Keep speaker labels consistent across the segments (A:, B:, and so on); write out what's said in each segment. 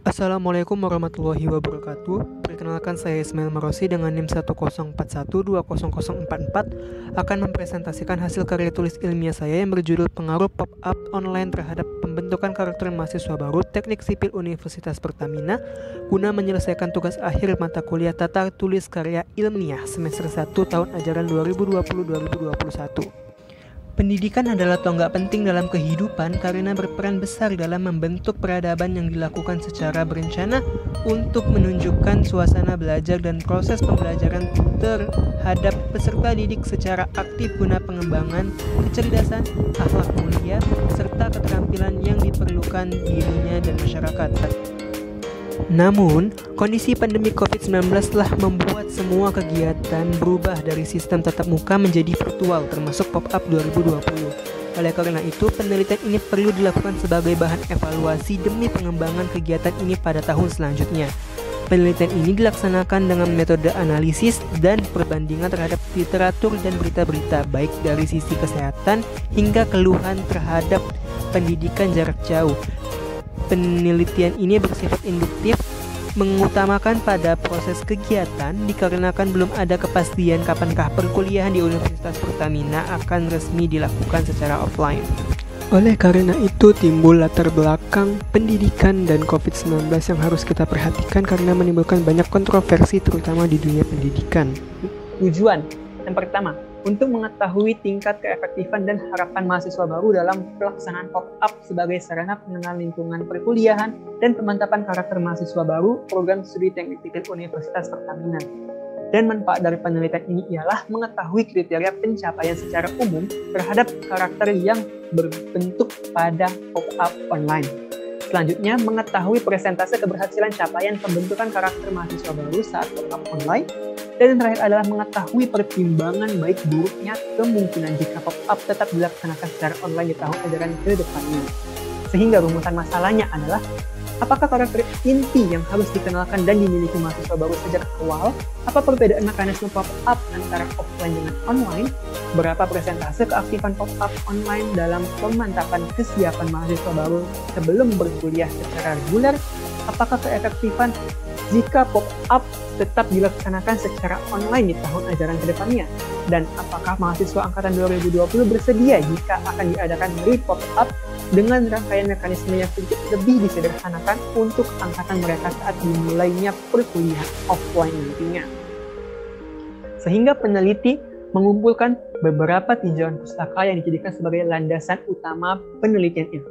A: Assalamualaikum warahmatullahi wabarakatuh. Perkenalkan, saya Ismail Marosi dengan NIM 104120044 akan mempresentasikan hasil karya tulis ilmiah saya yang berjudul Pengaruh Pop-up Online terhadap Pembentukan Karakter Mahasiswa Baru Teknik Sipil Universitas Pertamina guna menyelesaikan tugas akhir mata kuliah Tata Tulis Karya Ilmiah semester 1 tahun ajaran 2020-2021. Pendidikan adalah tonggak penting dalam kehidupan karena berperan besar dalam membentuk peradaban yang dilakukan secara berencana untuk menunjukkan suasana belajar dan proses pembelajaran terhadap peserta didik secara aktif guna pengembangan kecerdasan, akhlak mulia, serta keterampilan yang diperlukan dirinya dan masyarakat. Namun, kondisi pandemi COVID-19 telah membuat semua kegiatan berubah dari sistem tatap muka menjadi virtual, termasuk pop-up 2020. Oleh karena itu, penelitian ini perlu dilakukan sebagai bahan evaluasi demi pengembangan kegiatan ini pada tahun selanjutnya. Penelitian ini dilaksanakan dengan metode analisis dan perbandingan terhadap literatur dan berita-berita, baik dari sisi kesehatan hingga keluhan terhadap pendidikan jarak jauh. Penelitian ini bersifat induktif, mengutamakan pada proses kegiatan dikarenakan belum ada kepastian kapankah perkuliahan di Universitas Pertamina akan resmi dilakukan secara offline. Oleh karena itu timbul latar belakang pendidikan dan COVID-19 yang harus kita perhatikan karena menimbulkan banyak kontroversi terutama di dunia pendidikan.
B: Tujuan yang pertama, untuk mengetahui tingkat keefektifan dan harapan mahasiswa baru dalam pelaksanaan pop-up sebagai sarana pengenalan lingkungan perkuliahan dan pemantapan karakter mahasiswa baru program studi teknik sipil Universitas Pertamina. Dan manfaat dari penelitian ini ialah mengetahui kriteria pencapaian secara umum terhadap karakter yang berbentuk pada pop-up online. Selanjutnya, mengetahui persentase keberhasilan capaian pembentukan karakter mahasiswa baru saat pop-up online. Dan yang terakhir adalah mengetahui pertimbangan baik buruknya kemungkinan jika pop-up tetap dilaksanakan secara online di tahun ajaran ke depannya. Sehingga rumusan masalahnya adalah, apakah karakter inti yang harus dikenalkan dan dimiliki mahasiswa baru sejak awal? Apa perbedaan mekanisme pop-up antara offline dengan online? Berapa persentase keaktifan pop-up online dalam pemantapan kesiapan mahasiswa baru sebelum berkuliah secara reguler? Apakah keefektifan jika pop-up tetap dilaksanakan secara online di tahun ajaran ke depannya? Dan apakah mahasiswa angkatan 2020 bersedia jika akan diadakan re-pop-up dengan rangkaian mekanisme yang sedikit lebih disederhanakan untuk angkatan mereka saat dimulainya perkuliahan offline nantinya? Sehingga peneliti mengumpulkan beberapa tinjauan pustaka yang dijadikan sebagai landasan utama penelitian ini.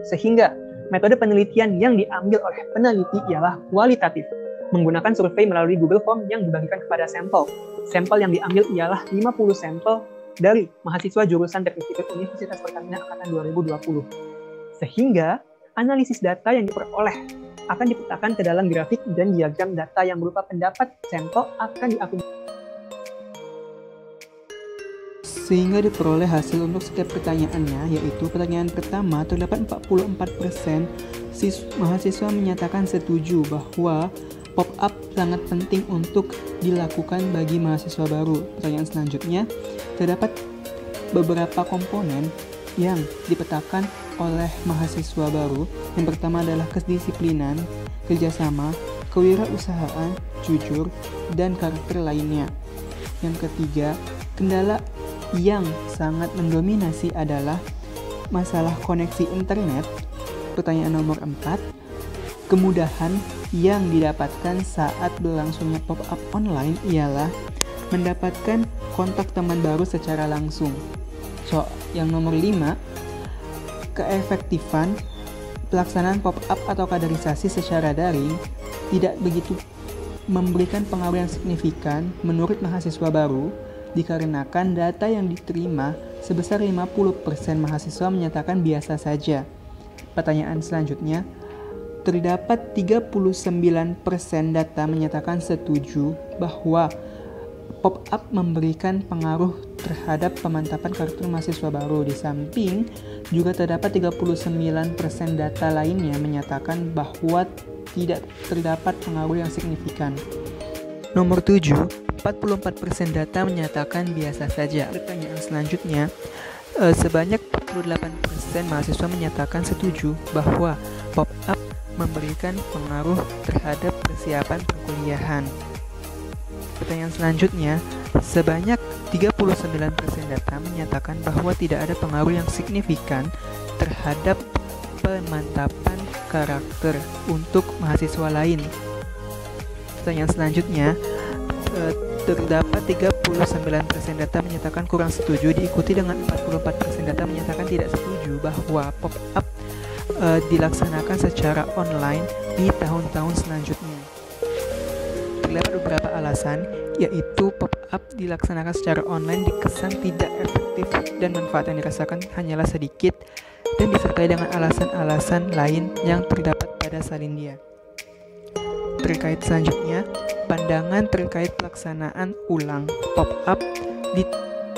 B: Sehingga metode penelitian yang diambil oleh peneliti ialah kualitatif, menggunakan survei melalui Google Form yang dibagikan kepada sampel. Sampel yang diambil ialah 50 sampel dari mahasiswa jurusan Teknik Sipil Universitas Pertamina angkatan 2020. Sehingga analisis data yang diperoleh akan dipetakan ke dalam grafik dan diagram data yang berupa pendapat sampel akan diakumulasi.
A: Sehingga diperoleh hasil untuk setiap pertanyaannya, yaitu pertanyaan pertama terdapat 44% mahasiswa menyatakan setuju bahwa pop-up sangat penting untuk dilakukan bagi mahasiswa baru. Pertanyaan selanjutnya, terdapat beberapa komponen yang dipetakan oleh mahasiswa baru. Yang pertama adalah kedisiplinan, kerjasama, kewirausahaan, jujur, dan karakter lainnya. Yang ketiga, kendala yang sangat mendominasi adalah masalah koneksi internet. Pertanyaan nomor 4, kemudahan yang didapatkan saat berlangsungnya pop-up online ialah mendapatkan kontak teman baru secara langsung. Yang nomor 5, keefektifan pelaksanaan pop-up atau kaderisasi secara daring tidak begitu memberikan pengaruh yang signifikan menurut mahasiswa baru, dikarenakan data yang diterima sebesar 50% mahasiswa menyatakan biasa saja. Pertanyaan selanjutnya, terdapat 39% data menyatakan setuju bahwa pop-up memberikan pengaruh terhadap pemantapan karakter mahasiswa baru. Di samping, juga terdapat 39% data lainnya menyatakan bahwa tidak terdapat pengaruh yang signifikan. Nomor 7, 44% data menyatakan biasa saja. Pertanyaan selanjutnya, sebanyak 48% mahasiswa menyatakan setuju bahwa pop-up memberikan pengaruh terhadap persiapan perkuliahan. Pertanyaan selanjutnya, sebanyak 39% data menyatakan bahwa tidak ada pengaruh yang signifikan terhadap pemantapan karakter untuk mahasiswa lain. Pertanyaan selanjutnya, terdapat 39% data menyatakan kurang setuju, diikuti dengan 44% data menyatakan tidak setuju bahwa pop-up dilaksanakan secara online di tahun-tahun selanjutnya. Terdapat beberapa alasan, yaitu pop-up dilaksanakan secara online dikesan tidak efektif dan manfaat yang dirasakan hanyalah sedikit, dan disertai dengan alasan-alasan lain yang terdapat pada salindia. Terkait selanjutnya, pandangan terkait pelaksanaan ulang pop-up di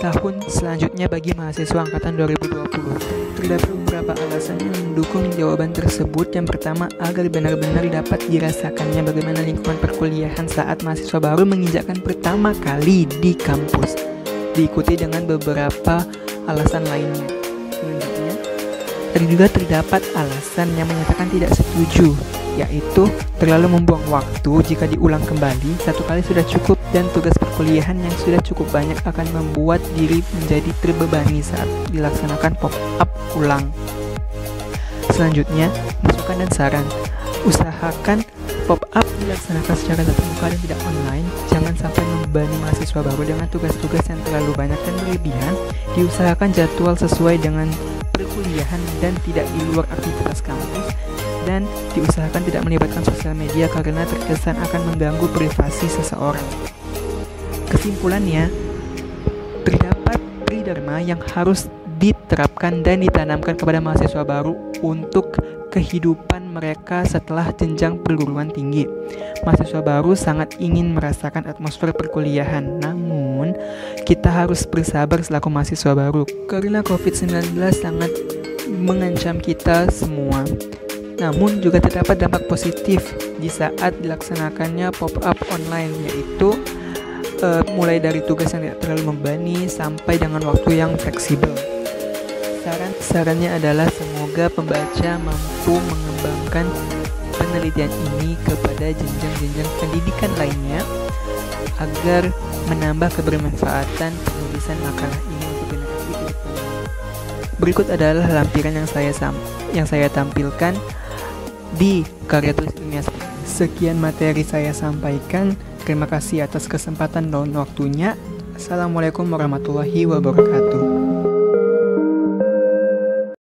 A: tahun selanjutnya bagi mahasiswa angkatan 2020. Terdapat beberapa alasan yang mendukung jawaban tersebut. Yang pertama, agar benar-benar dapat dirasakannya bagaimana lingkungan perkuliahan saat mahasiswa baru menginjakkan pertama kali di kampus, diikuti dengan beberapa alasan lainnya. Selanjutnya, juga terdapat alasan yang menyatakan tidak setuju, yaitu terlalu membuang waktu. Jika diulang kembali, satu kali sudah cukup, dan tugas perkuliahan yang sudah cukup banyak akan membuat diri menjadi terbebani saat dilaksanakan pop-up ulang. Selanjutnya, masukan dan saran. Usahakan pop-up dilaksanakan secara tatap muka dan tidak online. Jangan sampai membebani mahasiswa baru dengan tugas-tugas yang terlalu banyak dan berlebihan. Diusahakan jadwal sesuai dengan perkuliahan dan tidak di luar aktivitas kampus, dan diusahakan tidak melibatkan sosial media karena terkesan akan mengganggu privasi seseorang. Kesimpulannya, terdapat tridharma yang harus diterapkan dan ditanamkan kepada mahasiswa baru untuk kehidupan mereka setelah jenjang perguruan tinggi. Mahasiswa baru sangat ingin merasakan atmosfer perkuliahan, namun kita harus bersabar selaku mahasiswa baru karena COVID-19 sangat mengancam kita semua. Namun juga terdapat dampak positif di saat dilaksanakannya pop-up online, yaitu mulai dari tugas yang tidak terlalu membebani sampai dengan waktu yang fleksibel. Sarannya adalah semoga pembaca mampu mengembangkan penelitian ini kepada jenjang-jenjang pendidikan lainnya agar menambah kebermanfaatan penulisan makalah ini untuk generasi ke depan. Berikut adalah lampiran yang saya tampilkan di karya tulis ilmiah. Sekian materi saya sampaikan. Terima kasih atas kesempatan dan waktunya. Assalamualaikum warahmatullahi wabarakatuh.